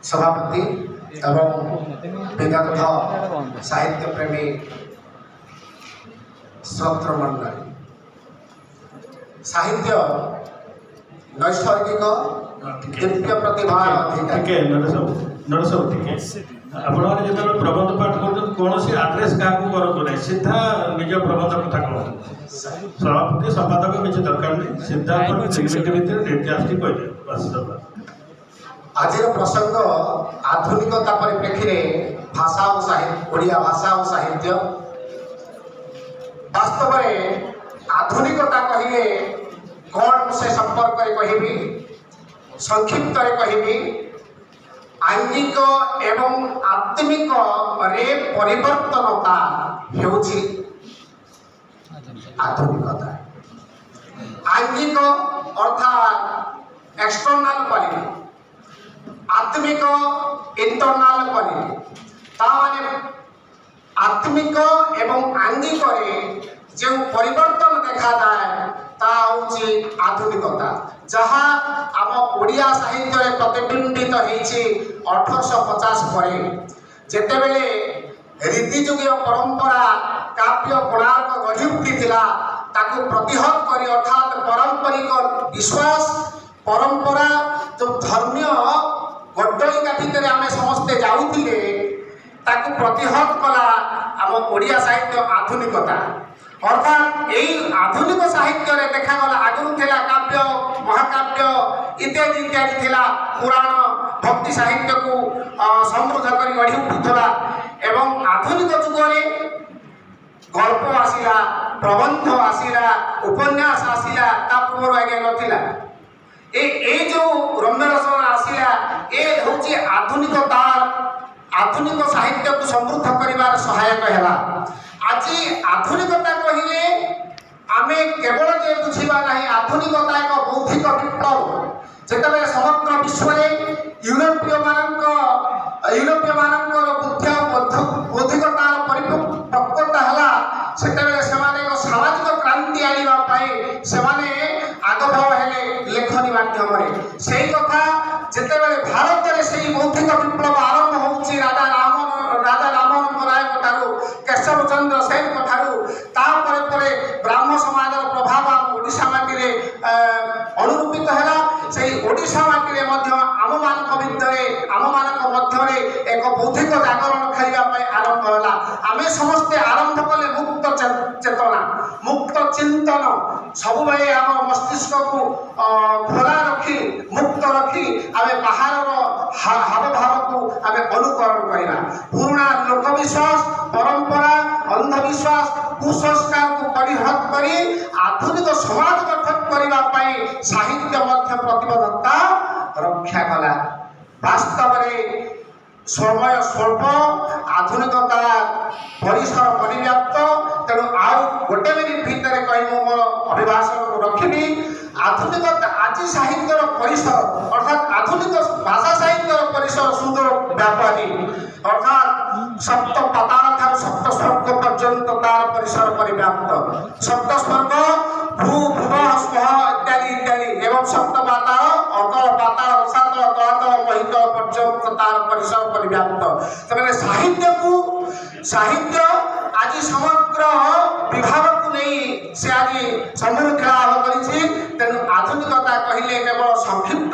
सभापति एवं विदग्ध साहित्य प्रेमी श्रोत्र मंडल साहित्य नैसर्गिक दिव्य प्रतिभा आपने जो प्रबंध पाठ कर कौन सी आड्रेस क्या करूँ ना सीधा निज प्रबंध कथा कहते सभापति संपादक किसी दरकार नहीं सीधा निर्देश कह आज प्रसंग आधुनिकता परिप्रेक्षी में भाषा और साहित्य ओडिया भाषा और साहित्य वास्तव में आधुनिकता कहिले कौन से संपर्क कहबी संक्षिप्त कहबी आंगिक एवं आत्मिक रे परिवर्तनता हेउछि आधुनिकता आंगिक अर्थात एक्सटर्नल क्वालिटी आत्मिक इंटरनल क्वालिटी ताने आत्मिक एवं आंगिक जो परिवर्तन देखा जाए ता होची आधुनिकता जहाँ आम ओडिया साहित्य प्रतिबिंबित होईछि 1850 पर जेतेबेले रीतिजुगीय परंपरा काव्य कोणार्क गढ़ी उठिथिला ताकू प्रतिहत करी अर्थात पारंपरिक विश्वास परंपरा जो धर्मीय गड्डलिका भितर आम समस्ते जाऊथिले ताकू प्रतिहत कला आम ओडिया साहित्य आधुनिकता अर्थात यही आधुनिक साहित्य रे देखा गला आगु थिला काव्य महाकाव्य इत्यादि इत्यादि थिला पुराण भक्ति साहित्य को समृद्ध करी गढ़ी उठुथला एवं आधुनिक युग रे गल्प आसिला प्रबंध आसिला उपन्यास आसिला ता पूर्व आगे नथिला ए जो रम्य रचना आसिला ए होची आधुनिकता आधुनिक साहित्य को समृद्ध करिवार सहायक हैला आज आधुनिकता कहिले आमे केवल जे बुझिबा नहीं आधुनिकता एक बौद्धिक विप्लव जेतबे समग्र विश्व रे यूरोपीय मानक बुद्धि बौद्धिकता परिपक्वता हला सेतबे सेमाने एक सामाजिक क्रांति आनिबा पई सेमाने आगभाव हेले लेखनी माध्यम रे सेही कथा जेतेबेले भारत रे सेही बौद्धिक विप्लव आरंभ होउची राजा रामन राय कठारु केशव चंद्र सेन कठारु तापर परे ब्राह्मण समाज प्रभाव आम ओडिशा माटी रे अनुरूपित हैला सेही ओडिशा माटी रे मध्य आम मानक भितरे आम मानक मध्य रे एक बौद्धिक जागरण खाइबा पई आरंभ होला आमे समस्त आरंभ कले मुक्त चेतना मुक्त चिंतन सब भाई आम मस्तिष्क को खोला रखी मुक्त रखी आमे बाहर हाव भाव को आमे अनुकरण करिबा पुराना लोक विश्वास परंपरा अंधविश्वास कुसंस्कार को परिहत करी आधुनिक समाज गठन करिबा पई साहित्य मध्य प्रतिबद्धता रक्षा कला वास्तव में समय स्वल्प आधुनिकता परिसर परिव्याप्त तेणु आउ गोटे मिनिट भितर कही मोर अभिभाषण को रखी आधुनिकता आज साहित्यर परिसर अर्थात आधुनिक भाषा साहित्यर परिसर सुंदर व्यापारी अर्थात सप्त पाताल ठार सप्त स्वर्ग पर्यंत तार परिसर परिव्याप्त सप्त स्वर्ग भू भुव स्व इत्यादि इत्यादि एवं सप्त पाताल अतल पाताल रसातल तलातल महित पर्यंत तार परिसर परिव्याप्त तबे साहित्य आज समग्र विभाग को नहीं से आज समूह खेला करिछि तेणु आधुनिकता कहिले केवल संक्षिप्त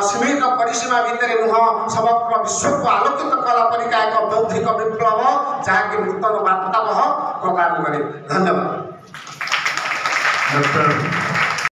सीमित परिसीमा भितर नुह समग्र विश्व को आलोकित कला परिका एक बौद्धिक विप्लव जहाँकि नूतन वार्तावह प्रदान करे। धन्यवाद।